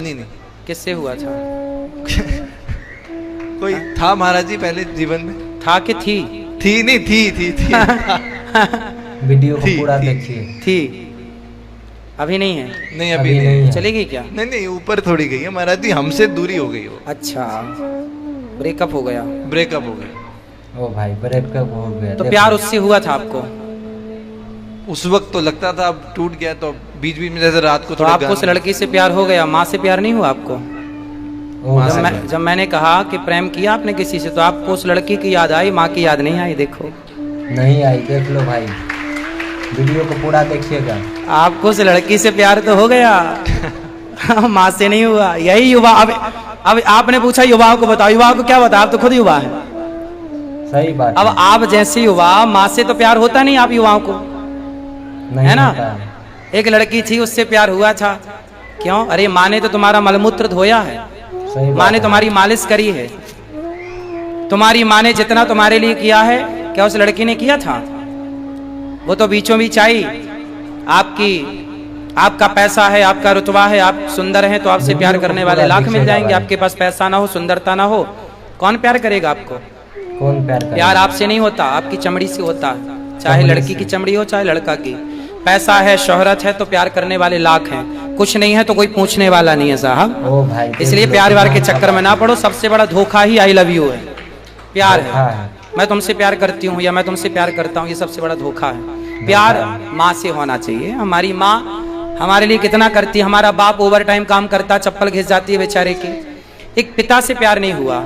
बनी नहीं। किससे हुआ था? कोई था महाराज जी पहले जीवन में? था कि थी? थी नहीं, थी वीडियो को पूरा देखिए। थी, अभी नहीं है। नहीं अभी नहीं है। चली गई क्या? नहीं ऊपर थोड़ी गई है महाराज जी, हमसे दूरी हो गई वो। अच्छा, ब्रेकअप हो गया। ब्रेकअप हो गई। ओ भाई ब्रेकअप हो गया। तो प्यार उससे हुआ था आपको? उस वक्त तो लगता था, अब टूट गया तो बीच बीच में जैसे रात को तो आपको उस लड़की से प्यार हो गया, माँ से प्यार नहीं हुआ आपको? जब मैंने कहा कि प्रेम किया आपने किसी से, तो आपको उस लड़की की याद आई, माँ की याद नहीं आई? देखो नहीं आई, देख लो भाई, वीडियो को पूरा देखिएगा। आपको उस लड़की से प्यार तो हो गया, माँ से नहीं हुआ। यही युवा, अब आपने पूछा युवाओं को बताओ, युवाओं को क्या बताओ, आप तो खुद युवा है। सही बात। अब आप जैसे युवा, माँ से तो प्यार होता नहीं आप युवाओं को, है ना? एक लड़की थी, उससे प्यार हुआ था। क्यों? अरे माँ ने तो तुम्हारा मलमूत्र धोया है, माँ ने तुम्हारी मालिश करी है, तुम्हारी माँ ने जितना तुम्हारे लिए किया है, क्या उस लड़की ने किया था? वो तो बीचों बीच आई। आपका पैसा है, आपका रुतबा है, आप सुंदर हैं, तो आपसे प्यार करने वाले लाख मिल जाएंगे। आपके पास पैसा ना हो, सुंदरता ना हो, कौन प्यार करेगा आपको? कौन प्यार करेगा? प्यार आपसे नहीं होता, आपकी चमड़ी से होता है, चाहे लड़की की चमड़ी हो चाहे लड़का की। पैसा है, शोहरत है, तो प्यार करने वाले लाख हैं। कुछ नहीं है तो कोई पूछने वाला नहीं है साहब। ओ भाई, इसलिए प्यार व्यार के चक्कर में ना पड़ो। सबसे बड़ा धोखा ही आई लव यू है, प्यार है। मैं तुमसे प्यार करती हूँ या मैं तुमसे प्यार करता हूँ, ये सबसे बड़ा धोखा है। प्यार माँ से होना चाहिए। हमारी माँ हमारे लिए कितना करती है। हमारा बाप ओवर टाइम काम करता, चप्पल घिस जाती है बेचारे की। एक पिता से प्यार नहीं हुआ,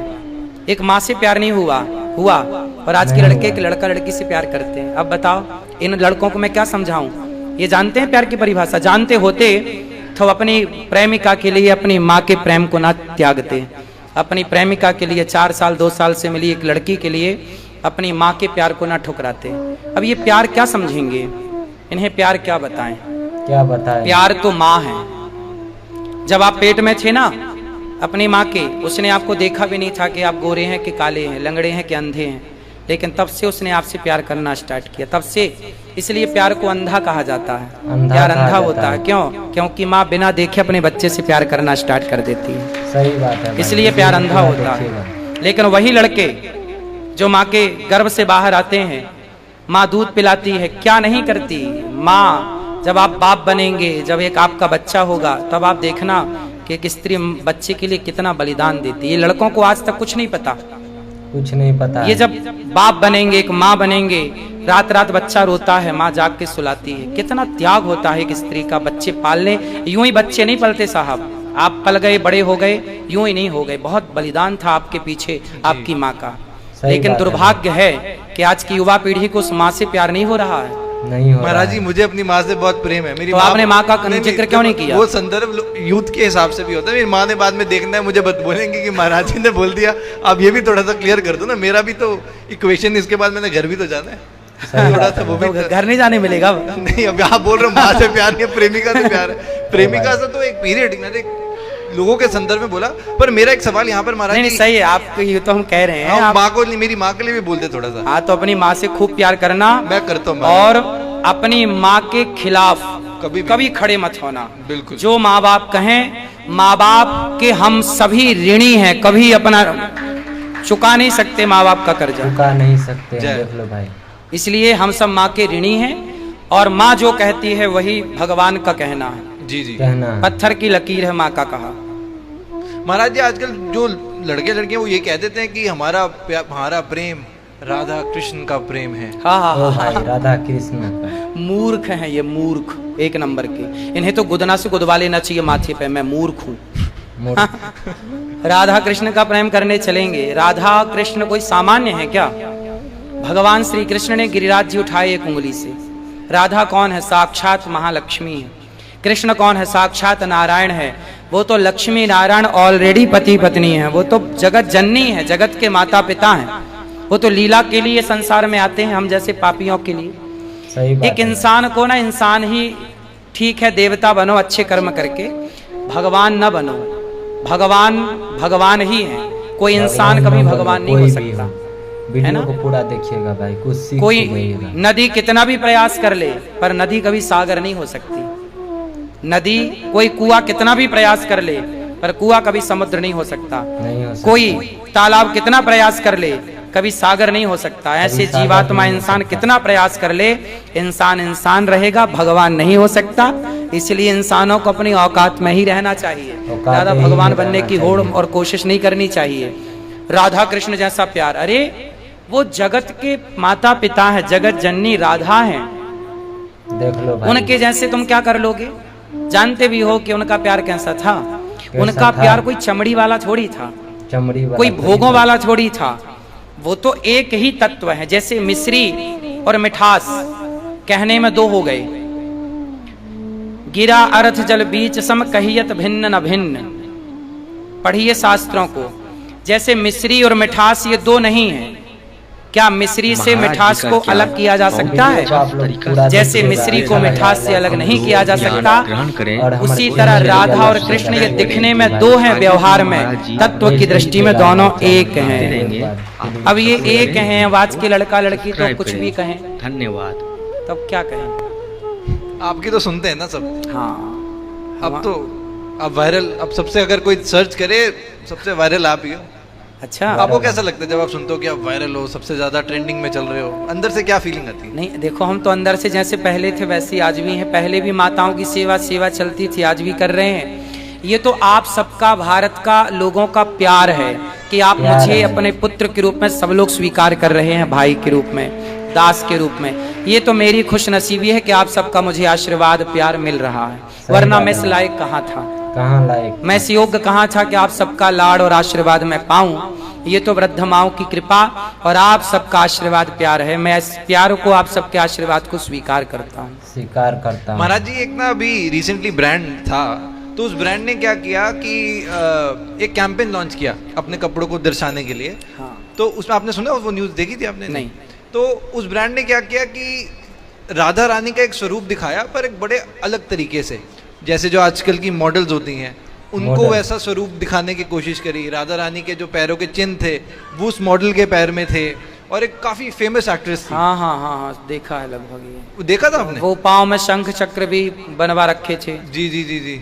एक माँ से प्यार नहीं हुआ। और आज के लड़के एक लड़का लड़की से प्यार करते हैं। अब बताओ इन लड़कों को मैं क्या समझाऊं? ये जानते हैं प्यार की परिभाषा? जानते होते तो अपनी प्रेमिका के लिए अपनी माँ के प्रेम को ना त्यागते। अपनी प्रेमिका के लिए 4 साल 2 साल से मिली एक लड़की के लिए अपनी माँ के प्यार को ना ठुकराते। अब ये प्यार क्या समझेंगे? इन्हें प्यार क्या बताएं? क्या बताएं? प्यार तो माँ है। जब आप पेट में थे ना अपनी माँ के, उसने आपको देखा भी नहीं था कि आप गोरे हैं कि काले हैं, लंगड़े हैं कि अंधे हैं, लेकिन तब से उसने आपसे प्यार करना स्टार्ट किया। तब से, इसलिए प्यार को अंधा कहा जाता है। प्यार अंधा होता है। क्यों? क्योंकि माँ बिना देखे अपने बच्चे से प्यार करना स्टार्ट कर देती है। सही बात है, इसलिए प्यार अंधा होता है। लेकिन वही लड़के जो माँ के गर्भ से बाहर आते हैं, माँ दूध पिलाती है, क्या नहीं करती माँ। जब आप बाप बनेंगे, जब एक आपका बच्चा होगा, तब आप देखना कि एक स्त्री बच्चे के लिए कितना बलिदान देती है। ये लड़कों को आज तक कुछ नहीं पता, कुछ नहीं पता। ये जब बाप बनेंगे, एक माँ बनेंगे, रात रात बच्चा रोता है, माँ जाग के सुलाती है। कितना त्याग होता है एक स्त्री का बच्चे पालने। यूं ही बच्चे नहीं पलते साहब, आप पल गए, बड़े हो गए, यूं ही नहीं हो गए। बहुत बलिदान था आपके पीछे आपकी माँ का। लेकिन दुर्भाग्य है कि आज की युवा पीढ़ी को उस माँ से प्यार नहीं हो रहा है। नहीं हो महाराज जी, मुझे अपनी माँ से बहुत प्रेम है। मेरी तो आपने माँ का जिक्र क्यों नहीं किया? वो संदर्भ यूथ के हिसाब से भी होता है। मेरी माँ ने बाद में देखना है, मुझे बोलेंगे कि महाराज जी ने बोल दिया। आप ये भी थोड़ा सा क्लियर कर दो ना, मेरा भी तो इक्वेशन। इसके बाद मैंने घर भी तो जाना है थोड़ा सा, वो भी तो घर नहीं जाने मिलेगा। नहीं, अब आप बोल रहे हो माँ से प्यार नहीं, प्रेमिका से प्यार है। प्रेमिका से तो एक पीरियड, मैंने लोगों के संदर्भ में बोला। पर मेरा एक सवाल यहाँ पर महाराज, नहीं सही है, आप ये तो हम कह रहे हैं। माँ को, मेरी माँ के लिए भी बोलते थोड़ा सा। हाँ, तो अपनी माँ से खूब प्यार करना। मैं करता हूँ। और अपनी माँ के खिलाफ कभी खड़े मत होना। बिल्कुल। जो माँ बाप कहें, माँ बाप के हम सभी ऋणी हैं, कभी अपना चुका नहीं सकते माँ बाप का कर्जा, चुका नहीं सकते। देख लो भाई, इसलिए हम सब माँ के ऋणी हैं। और माँ जो कहती है वही भगवान का कहना है। जी जी, कहना। पत्थर की लकीर है माँ का कहा। महाराज जी, आजकल जो लड़के लड़कियां वो ये कह देते हैं कि हमारा प्रेम राधा कृष्ण का प्रेम है। हाँ ओ भाई, राधा कृष्ण का। मूर्ख हैं ये, मूर्ख एक नंबर के। इन्हें तो गुदना से गुदवा लेना चाहिए माथे पे, मैं मूर्ख हूँ। राधा कृष्ण का प्रेम करने चलेंगे। राधा कृष्ण कोई सामान्य है क्या? भगवान श्री कृष्ण ने गिरिराज जी उठाए एक उंगली से। राधा कौन है? साक्षात महालक्ष्मी है। कृष्ण कौन है? साक्षात नारायण है। वो तो लक्ष्मी नारायण ऑलरेडी पति पत्नी है। वो तो जगत जननी है, जगत के माता पिता हैं। वो तो लीला के लिए संसार में आते हैं, हम जैसे पापियों के लिए। सही बात एक इंसान को ना, इंसान ही ठीक है, देवता बनो अच्छे कर्म करके, भगवान न बनो। भगवान भगवान ही है, कोई इंसान कभी भगवान नहीं हो सकता। वीडियो को पूरा देखिएगा भाई, कुछ सीख कोई जाइएगा। नदी कितना भी प्रयास कर ले, पर नदी कभी सागर नहीं हो सकती। नदी, कोई कुआं कितना भी प्रयास कर ले, पर कुआं कभी समुद्र नहीं हो सकता। नहीं हो सकता। कोई तालाब कितना प्रयास कर ले कभी सागर नहीं हो सकता। ऐसे सागर जीवात्मा नहीं हो इंसान सकता। कितना प्रयास कर ले, इंसान रहेगा, भगवान नहीं हो सकता। इसलिए इंसानों को अपनी औकात में ही रहना चाहिए, औकात ज्यादा में ही भगवान रहना बनने की होड़ चाहिए। और कोशिश नहीं करनी चाहिए। राधा कृष्ण जैसा प्यार, अरे वो जगत के माता पिता है, जगत जननी राधा है, देख लो भाई। उनके जैसे तुम क्या कर लोगे? जानते भी हो कि उनका प्यार कैसा था। उनका था? प्यार कोई चमड़ी वाला थोड़ी था, चमड़ी वाला कोई थोड़ी भोगों था। वाला थोड़ी था। वो तो एक ही तत्व है। जैसे मिश्री और मिठास कहने में दो हो गए। गिरा अर्थ जल बीच सम कहियत भिन्न न भिन्न। पढ़िए शास्त्रों को। जैसे मिश्री और मिठास ये दो नहीं है। क्या मिश्री से मिठास को अलग किया जा सकता है? जैसे मिश्री को मिठास से अलग नहीं किया जा सकता, उसी तरह राधा और कृष्ण ये दिखने में दो हैं, व्यवहार में तत्व की दृष्टि में दोनों एक हैं। अब ये एक हैं, अब आज के लड़का लड़की तो कुछ भी कहें, धन्यवाद। तब क्या कहें? आपकी तो सुनते हैं ना सब। हाँ, अब तो अब वायरल, अब सबसे अगर कोई सर्च करे सबसे वायरल आप ही हो। अच्छा। आपको कैसा लगता है जब आप सुनते हो कि आप वायरल हो, सबसे ज्यादा ट्रेंडिंग में चल रहे हो? अंदर से क्या फीलिंग आती है? नहीं देखो, हम तो अंदर से जैसे पहले थे वैसे आज भी हैं। पहले भी माताओं की सेवा चलती थी, आज भी कर रहे हैं। ये तो आप सबका, भारत का लोगों का प्यार है कि आप मुझे अपने पुत्र के रूप में सब लोग स्वीकार कर रहे हैं, भाई के रूप में, दास के रूप में। ये तो मेरी खुशनसीबी है कि आप सबका मुझे आशीर्वाद प्यार मिल रहा है, वरना मैं इस लायक कहाँ था, कहाँ लायक, मैं इस योग्य कहाँ था कि आप सबका लाड़ और आशीर्वाद मैं पाऊं। ये तो वृद्ध माओं की कृपा और आप सबका आशीर्वाद प्यार है। मैं इस प्यार को, आप सबके आशीर्वाद को स्वीकार करता हूँ। स्वीकार करता हूँ। महाराज जी, एक ना अभी रिसेंटली ब्रांड था, तो उस ब्रांड ने क्या किया कि एक कैंपेन लॉन्च किया अपने कपड़ों को दर्शाने के लिए। हाँ। तो उसमें आपने सुना, वो न्यूज़ देखी थी आपने? नहीं। तो उस ब्रांड ने क्या किया कि राधा रानी का एक स्वरूप दिखाया, पर एक बड़े अलग तरीके से। जैसे जो आजकल की मॉडल्स होती हैं उनको मॉडल। वैसा स्वरूप दिखाने की कोशिश करी। राधा रानी के जो पैरों के चिन्ह थे वो उस मॉडल के पैर में थे, और एक काफी फेमस एक्ट्रेस थी। हाँ हाँ हाँ हाँ, देखा है लगभग ये। वो देखा था आपने? वो पाँव में शंख चक्र भी बनवा रखे थे। जी जी जी जी।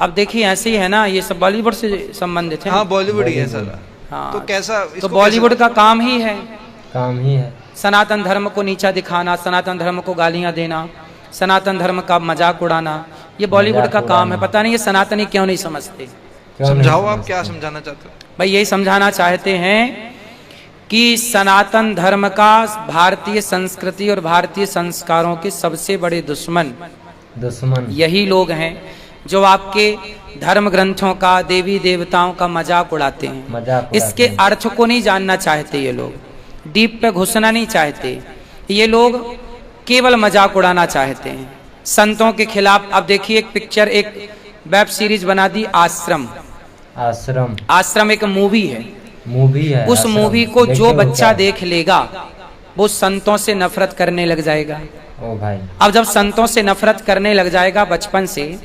अब देखिए ऐसे ही है ना, ये सब बॉलीवुड से संबंधित है। हाँ, बॉलीवुड ही है सारा। हाँ, तो कैसा, तो इसको बॉलीवुड का काम ही है काम ही है। सनातन धर्म को नीचा दिखाना, सनातन धर्म को गालियां देना, सनातन धर्म का मजाक उड़ाना, ये बॉलीवुड का काम है। पता नहीं ये सनातनी क्यों नहीं समझते। क्यों नहीं समझाओ, आप समझते? क्या समझाना चाहते हो? भाई यही समझाना चाहते हैं कि सनातन धर्म का भारतीय संस्कृति और भारतीय संस्कारों के सबसे बड़े दुश्मन यही लोग हैं जो आपके धर्म ग्रंथों का, देवी देवताओं का मजाक उड़ाते हैं। मजाक उड़ाते इसके हैं। अर्थ को नहीं जानना चाहते ये लोग, डीप पे घुसना नहीं चाहते ये लोग, केवल मजाक उड़ाना चाहते हैं संतों के खिलाफ। अब देखिए एक पिक्चर, एक वेब सीरीज बना दी आश्रम। आश्रम, आश्रम एक मूवी है। मूवी है। उस आश्रम। मूवी को देखे जो हो बच्चा क्या? देख लेगा वो संतों से नफरत करने लग जाएगा। ओ भाई, अब जब संतों से नफरत करने लग जाएगा बचपन से,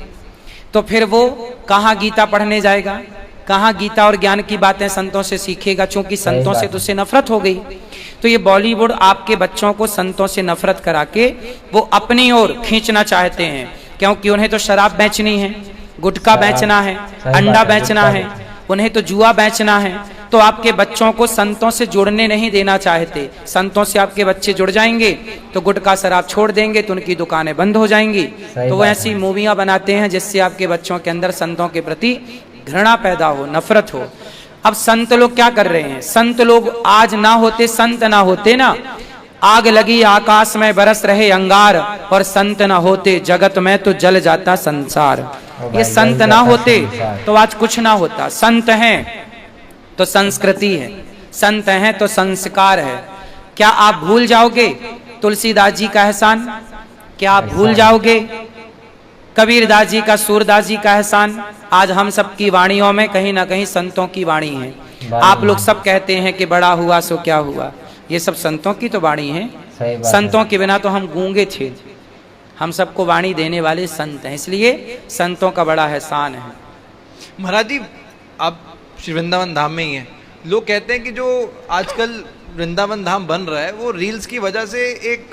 तो फिर वो कहाँ गीता पढ़ने जाएगा, कहाँ गीता और ज्ञान की बातें संतों से सीखेगा, क्योंकि संतों से तो उससे नफरत हो गई। तो ये बॉलीवुड आपके बच्चों को संतों से नफरत करा के वो अपनी ओर खींचना चाहते हैं, क्योंकि उन्हें तो शराब बेचनी है, गुटखा बेचना है, अंडा बेचना है, उन्हें तो जुआ बेचना है। तो आपके बच्चों को संतों से जुड़ने नहीं देना चाहते। संतों से आपके बच्चे जुड़ जाएंगे तो गुटखा शराब छोड़ देंगे तो उनकी दुकानें बंद हो जाएंगी। तो वो ऐसी मूवियां बनाते हैं जिससे आपके बच्चों के अंदर संतों के प्रति घृणा पैदा हो, नफरत हो। अब संत लोग क्या कर रहे हैं? संत लोग आज ना होते, संत ना होते ना, आग लगी आकाश में बरस रहे अंगार, और संत ना होते जगत में तो जल जाता संसार। ये संत ना होते तो आज कुछ ना होता। संत हैं तो संस्कृति है, संत हैं तो संस्कार है। क्या आप भूल जाओगे तुलसीदास जी का एहसान? क्या आप भूल जाओगे कबीरदास जी का, सूरदास जी का एहसान? आज हम सब की वाणियों में कहीं ना कहीं संतों की वाणी है। आप लोग सब कहते हैं कि बड़ा हुआ सो क्या हुआ, ये सब संतों की तो वाणी है। सही बात संतों के बिना तो हम गूंगे थे। हम सबको वाणी देने वाले संत हैं, इसलिए संतों का बड़ा एहसान है। महाराज जी, आप श्री वृंदावन धाम में ही हैं। लोग कहते हैं कि जो आजकल वृंदावन धाम बन रहा है वो रील्स की वजह से एक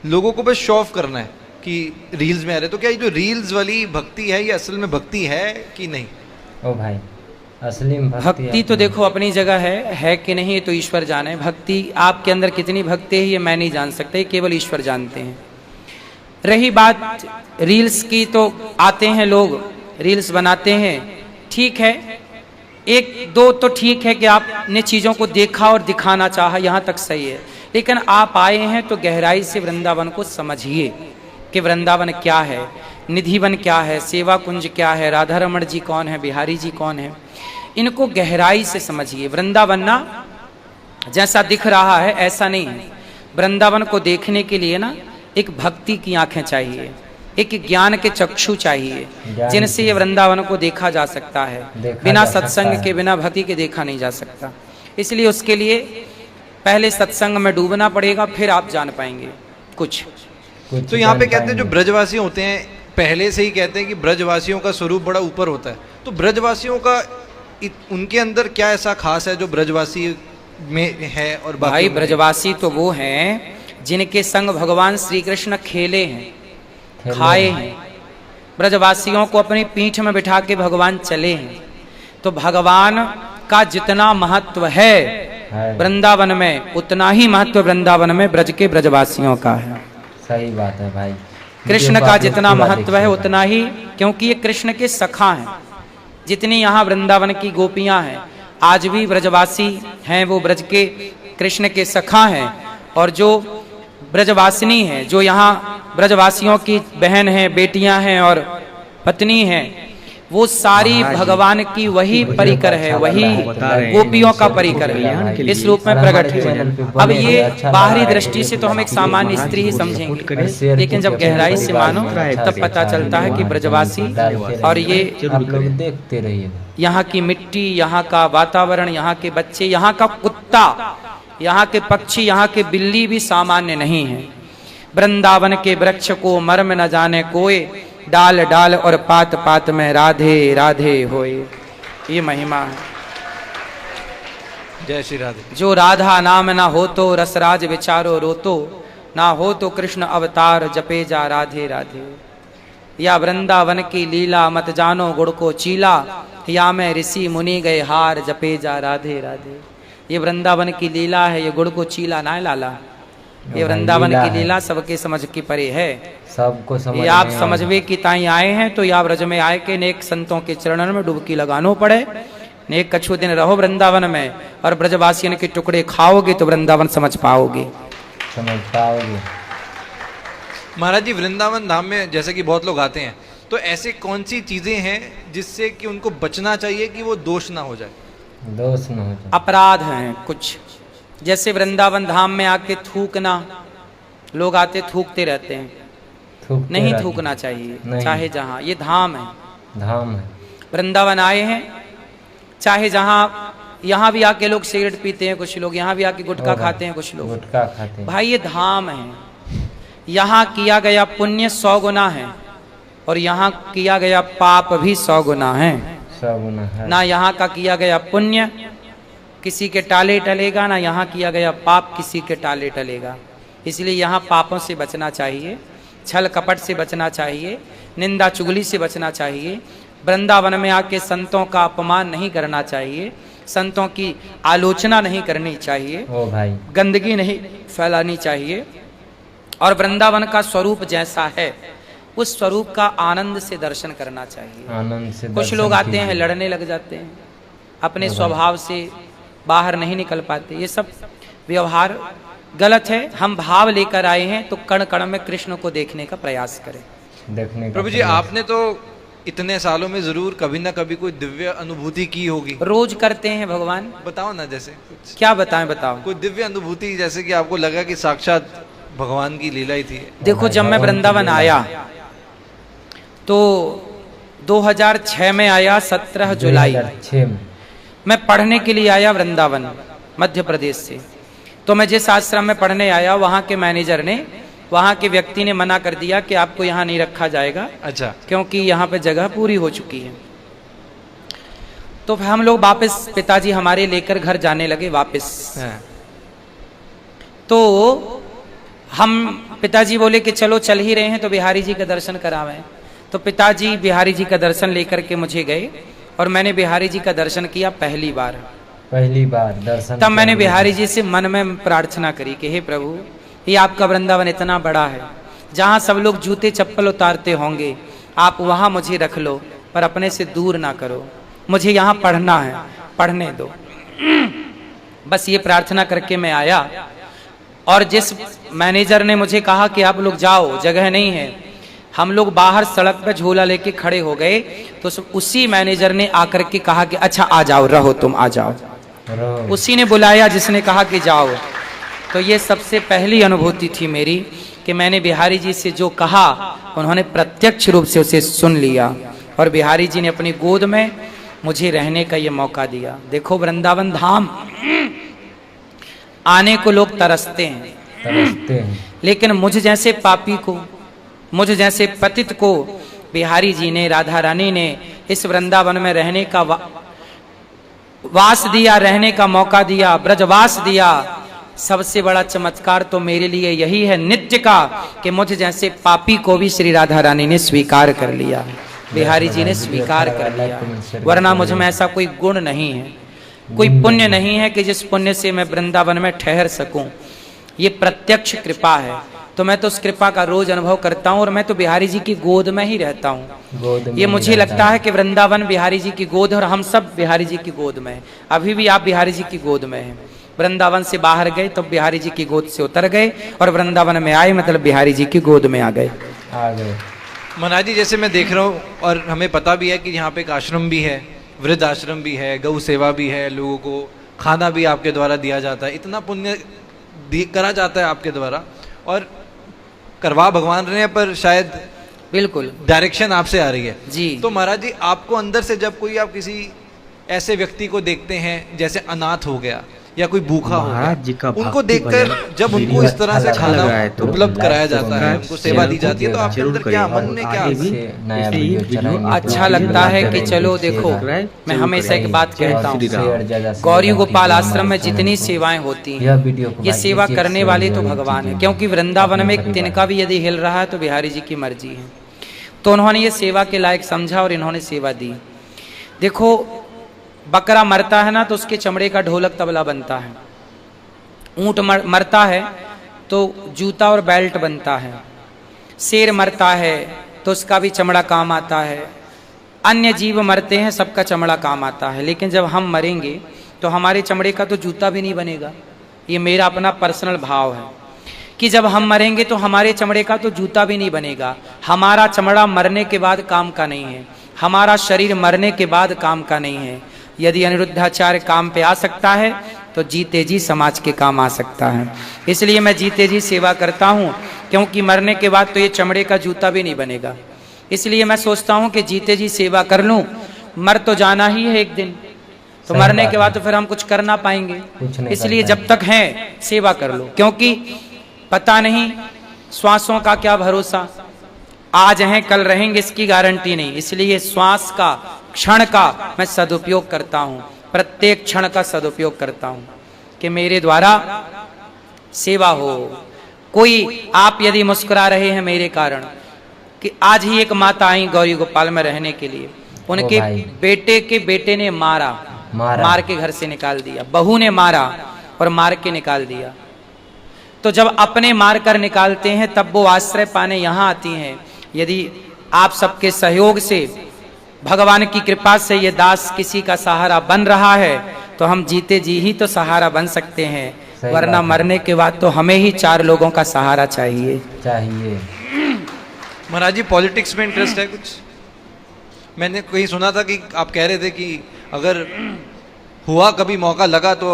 लोगों को बस शो ऑफ करना है कि रील्स में आ रहे। तो क्या ये जो रील्स वाली भक्ति है ये असल में भक्ति है कि नहीं? ओ भाई, असली में भक्ति तो देखो अपनी जगह है कि नहीं ये तो ईश्वर जाने। भक्ति आपके अंदर कितनी भक्ति है ये मैं नहीं जान सकता, ये केवल ईश्वर जानते हैं। रही बात रील्स की, तो आते हैं लोग रील्स बनाते हैं, ठीक है, एक दो तो ठीक है कि आपने चीजों को देखा और दिखाना चाहा, यहाँ तक सही है। लेकिन आप आए हैं तो गहराई से वृंदावन को समझिए कि वृंदावन क्या है, निधिवन क्या है, सेवा कुंज क्या है, राधा रमण जी कौन है, बिहारी जी कौन है, इनको गहराई से समझिए। वृंदावन ना जैसा दिख रहा है ऐसा नहीं है। वृंदावन को देखने के लिए ना एक भक्ति की आंखें चाहिए, एक ज्ञान के चक्षु चाहिए, जिनसे ये वृंदावन को देखा जा सकता है। बिना सत्संग के, बिना भक्ति के देखा नहीं जा सकता। इसलिए उसके लिए पहले सत्संग में डूबना पड़ेगा, फिर आप जान पाएंगे कुछ। तो यहाँ पे कहते हैं जो ब्रजवासी होते हैं, पहले से ही कहते हैं कि ब्रजवासियों का स्वरूप बड़ा ऊपर होता है। तो ब्रजवासियों का उनके अंदर क्या ऐसा खास है जो ब्रजवासी में है? और भाई ब्रजवासी तो वो हैं जिनके संग भगवान श्री कृष्ण खेले हैं, खाए हैं। ब्रजवासियों को अपनी पीठ में बिठा के भगवान चले हैं। तो भगवान का जितना महत्व है वृंदावन में, उतना ही महत्व वृंदावन में ब्रज के ब्रजवासियों का है। सही बात है भाई। कृष्ण का जितना महत्व है उतना ही, क्योंकि ये कृष्ण के सखा हैं। जितनी यहाँ वृंदावन की गोपियां हैं, आज भी ब्रजवासी हैं, वो ब्रज के कृष्ण के सखा हैं। और जो ब्रजवासिनी है, जो यहाँ ब्रजवासियों की बहन है, बेटियां हैं और पत्नी हैं, वो सारी भगवान की वही परिकर है, वही गोपियों का परिकर है, इस रूप में प्रकट है। अब ये बाहरी दृष्टि से तो हम एक सामान्य स्त्री ही समझेंगे, लेकिन जब गहराई से मानो तब पता चलता है कि ब्रजवासी और ये देखते रहिए, यहाँ की मिट्टी, यहाँ का वातावरण, यहाँ के बच्चे, यहाँ का कुत्ता, यहाँ के पक्षी, यहाँ के बिल्ली भी सामान्य नहीं है। वृंदावन के वृक्ष को मर्म न जाने कोई, डाल डाल और पात पात में राधे राधे होए। ये महिमा है। जय श्री राधे। जो राधा नाम ना हो तो रसराज विचारो रोतो, ना हो तो कृष्ण अवतार जपे जा राधे राधे। या वृंदावन की लीला मत जानो गुड़ को चीला, या मैं ऋषि मुनि गए हार जपे जा राधे राधे। ये वृंदावन की लीला है, ये गुड़ को चीला ना लाला। ये वृंदावन की लीला सबके समझ की परे है, सबको समझ। ये आप समझवे की ताई आए हैं तो या ब्रज में आए के नेक संतों के चरणों में डुबकी लगानो पड़े। नेक कछु दिन रहो वृंदावन में और ब्रजवासियों के टुकड़े खाओगे तो वृंदावन समझ पाओगे। महाराज जी, वृंदावन धाम में जैसे कि बहुत लोग आते हैं, तो ऐसे कौन सी चीजें हैं जिससे कि उनको बचना चाहिए कि वो दोष ना हो जाए? दोष न हो जाए, अपराध हैं कुछ। जैसे वृंदावन धाम में आके थूकना, लोग आते थूकते रहते हैं, नहीं थूकना चाहिए। नहीं। चाहे जहाँ, ये धाम है, धाम है। वृंदावन आए हैं, चाहे जहाँ, यहाँ भी आके लोग सिगरेट पीते हैं, कुछ लोग यहाँ भी आके गुटखा खाते हैं, कुछ लोग गुटखा खाते हैं। भाई ये धाम है, यहाँ किया गया पुण्य 100 गुना है और यहाँ किया गया पाप भी 100 गुना है। 100 गुना है। ना यहाँ का किया गया पुण्य किसी के टाले टलेगा, ना यहाँ किया गया पाप किसी के टाले टलेगा। इसलिए यहाँ पापों से बचना चाहिए, छल कपट से बचना चाहिए, निंदा चुगली से बचना चाहिए। वृंदावन में आके संतों का अपमान नहीं करना चाहिए, संतों की आलोचना नहीं करनी चाहिए, ओ भाई, गंदगी नहीं फैलानी चाहिए। और वृंदावन का स्वरूप जैसा है उस स्वरूप का आनंद से दर्शन करना चाहिए। आनंद से कुछ लोग आते हैं लड़ने लग जाते हैं, अपने स्वभाव से बाहर नहीं निकल पाते। ये सब व्यवहार गलत है। हम भाव लेकर आए हैं तो कण कण में कृष्ण को देखने का प्रयास करें। देखने प्रभु जी, आपने तो इतने सालों में जरूर कभी ना कभी कोई दिव्य अनुभूति की होगी। रोज करते हैं भगवान। बताओ ना, जैसे कुछ क्या बताएं, बताओ कोई दिव्य अनुभूति, जैसे कि आपको लगा कि साक्षात भगवान की लीला ही थी। देखो, जब मैं वृंदावन आया तो 2006 में आया, 17 जुलाई 2006 में मैं पढ़ने के लिए आया वृंदावन मध्य प्रदेश से। तो मैं जिस आश्रम में पढ़ने आया, वहाँ के मैनेजर ने, वहाँ के व्यक्ति ने मना कर दिया कि आपको यहाँ नहीं रखा जाएगा। अच्छा। क्योंकि यहाँ पे जगह पूरी हो चुकी है। तो फिर हम लोग वापस, पिताजी हमारे लेकर घर जाने लगे वापस। तो हम, पिताजी बोले कि चलो चल ही रहे हैं तो बिहारी जी का दर्शन करावें। तो पिताजी बिहारी जी का दर्शन लेकर के मुझे गए और मैंने बिहारी जी का दर्शन किया पहली बार। पहली बार दर्शन तब मैंने किया। बिहारी जी से मन में प्रार्थना करी कि हे प्रभु, ये आपका वृंदावन इतना बड़ा है, जहाँ सब लोग जूते चप्पल उतारते होंगे, आप वहाँ मुझे रख लो, पर अपने से दूर ना करो, मुझे यहाँ पढ़ना है, पढ़ने दो। बस ये प्रार्थना करके मैं आया। और जिस मैनेजर ने मुझे कहा कि आप लोग जाओ, जगह नहीं है, हम लोग बाहर सड़क पर झोला लेके खड़े हो गए, तो उसी मैनेजर ने आकर के कहा कि अच्छा आ जाओ, रहो तुम, आ जाओ। उसी ने बुलाया जिसने कहा कि जाओ। तो ये सबसे पहली अनुभूति थी मेरी कि मैंने बिहारी जी से जो कहा, उन्होंने प्रत्यक्ष रूप से उसे सुन लिया और बिहारी जी ने अपनी गोद में मुझे रहने का ये मौका दिया। देखो, वृंदावन धाम आने को लोग तरसते हैं, लेकिन मुझ जैसे पापी को, मुझ जैसे पतित को बिहारी जी ने, राधा रानी ने इस वृंदावन में रहने का वास दिया, रहने का मौका दिया, ब्रजवास दिया। सबसे बड़ा चमत्कार तो मेरे लिए यही है नित्य का कि मुझ जैसे पापी को भी श्री राधा रानी ने स्वीकार कर लिया, बिहारी जी ने स्वीकार कर लिया। वरना मुझ में ऐसा कोई गुण नहीं है, कोई पुण्य नहीं है कि जिस पुण्य से मैं वृंदावन में ठहर सकूं। ये प्रत्यक्ष कृपा है, तो मैं तो उस कृपा का रोज अनुभव करता हूँ। और मैं तो बिहारी जी की गोद में ही रहता हूँ। ये मुझे लगता है कि वृंदावन बिहारी जी की गोद है और हम सब बिहारी जी की गोद में हैं। अभी भी आप बिहारी जी की गोद में हैं। वृंदावन से बाहर गए तो बिहारी जी की गोद से उतर गए, और वृंदावन में आए मतलब बिहारी जी की गोद में आ गए। महाराज जी, जैसे मैं देख रहा हूँ और हमें पता भी है कि यहाँ पे एक आश्रम भी है, वृद्ध आश्रम भी है, गौ सेवा भी है, लोगों को खाना भी आपके द्वारा दिया जाता है, इतना पुण्य करा जाता है आपके द्वारा, और करवा भगवान रहे हैं, पर शायद बिल्कुल डायरेक्शन आपसे आ रही है जी। तो महाराज जी, आपको अंदर से जब कोई आप किसी ऐसे व्यक्ति को देखते हैं जैसे अनाथ हो गया या कोई भूखा हो गया, उनको देखकर जब उनको इस तरह से खाना उपलब्ध कराया जाता है, उनको सेवा दी जाती है, तो आपके अंदर क्या, मन में क्या अच्छा लगता है कि चलो देखो, मैं हमेशा एक बात कहता हूँ, गौरी गोपाल आश्रम में जितनी सेवाएं होती हैं, ये सेवा करने वाले तो भगवान है। क्योंकि वृंदावन में एक तिनका भी यदि हिल रहा है तो बिहारी जी की मर्जी है। तो उन्होंने ये सेवा के लायक समझा और इन्होंने सेवा दी। देखो, बकरा मरता है ना तो उसके चमड़े का ढोलक तबला बनता है, ऊंट मरता है तो जूता और बेल्ट बनता है, शेर मरता है तो उसका भी चमड़ा काम आता है, अन्य जीव मरते हैं सबका चमड़ा काम आता है। लेकिन जब हम मरेंगे तो हमारे चमड़े का तो जूता भी नहीं बनेगा। ये मेरा अपना पर्सनल भाव है कि जब हम मरेंगे तो हमारे चमड़े का तो जूता भी नहीं बनेगा। हमारा चमड़ा मरने के बाद काम का नहीं है, हमारा शरीर मरने के बाद काम का नहीं है। यदि अनिरुद्धाचार्य काम पे आ सकता है तो जीते जी समाज के काम आ सकता है। इसलिए मैं जीते जी सेवा करता हूँ, क्योंकि मरने के बाद तो ये चमड़े का जूता भी नहीं बनेगा। इसलिए मैं सोचता हूँ कि जीते जी सेवा कर लूँ, मर तो जाना ही है एक दिन, तो मरने के बाद तो फिर हम कुछ कर ना पाएंगे। इसलिए जब तक हैं सेवा कर लो, क्योंकि पता नहीं श्वासों का क्या भरोसा, आज हैं कल रहेंगे इसकी गारंटी नहीं। इसलिए श्वास का, क्षण का मैं सदुपयोग करता हूँ, प्रत्येक क्षण का सदुपयोग करता हूँ कि मेरे द्वारा सेवा हो। कोई आप यदि मुस्कुरा रहे हैं मेरे कारण, कि आज ही एक माता आई गौरी गोपाल में रहने के लिए, उनके बेटे के बेटे ने मार के घर से निकाल दिया, बहू ने मारा और मार के निकाल दिया। तो जब अपने मार कर निकालते हैं तब वो आश्रय पाने यहाँ आती हैं। यदि आप सबके सहयोग से, भगवान की कृपा से ये दास किसी का सहारा बन रहा है तो हम जीते जी ही तो सहारा बन सकते हैं, वरना मरने के बाद तो हमें ही 4 लोगों का सहारा चाहिए। महाराज जी, पॉलिटिक्स में इंटरेस्ट है कुछ? मैंने कहीं सुना था कि आप कह रहे थे कि अगर हुआ कभी मौका लगा तो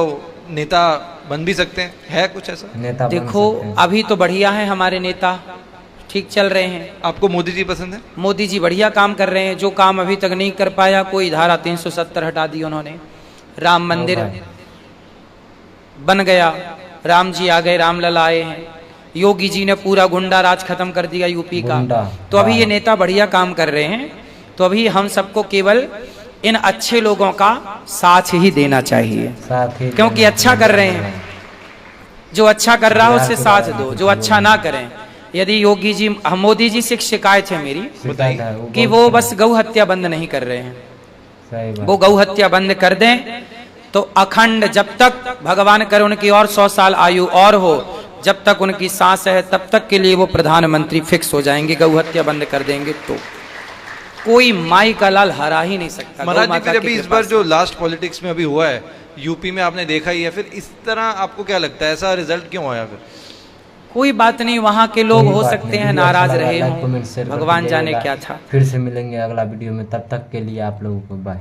नेता बन भी सकते हैं, है कुछ ऐसा? नेता देखो, अभी तो बढ़िया है हमारे नेता, ठीक चल रहे हैं। आपको मोदी जी पसंद है? मोदी जी बढ़िया काम कर रहे हैं। जो काम अभी तक नहीं कर पाया, कोई धारा 370 हटा दी उन्होंने, राम मंदिर बन गया, राम जी आ गए, रामलला आए हैं, योगी जी ने पूरा गुंडा राज खत्म कर दिया यूपी का। तो अभी ये नेता बढ़िया काम कर रहे हैं। तो अभी हम सबको केवल इन अच्छे लोगों का साथ ही देना चाहिए, क्योंकि अच्छा कर रहे हैं। जो अच्छा कर रहा है उससे साथ दो, जो अच्छा ना करें। यदि योगी जी, मोदी जी से शिकायत है मेरी कि वो बस गौ हत्या बंद नहीं कर रहे हैं, सही बात। वो गौ हत्या बंद कर दें तो अखंड, जब तक भगवान करे उनकी और 100 साल आयु और हो, जब तक उनकी सांस है तब तक के लिए वो प्रधानमंत्री फिक्स हो जाएंगे। गौ हत्या बंद कर देंगे तो कोई माई का लाल हरा ही नहीं सकता। महाराज जी फिर अभी इस बार जो लास्ट पॉलिटिक्स में अभी हुआ है यूपी में, आपने देखा ही है, फिर इस तरह आपको क्या लगता है ऐसा रिजल्ट क्यों आया? फिर कोई बात नहीं, वहाँ के लोग हो सकते हैं नाराज रहे लाइक हों, कमेंट शेयर भगवान जाने क्या था। फिर से मिलेंगे अगला वीडियो में, तब तक के लिए आप लोगों को बाय।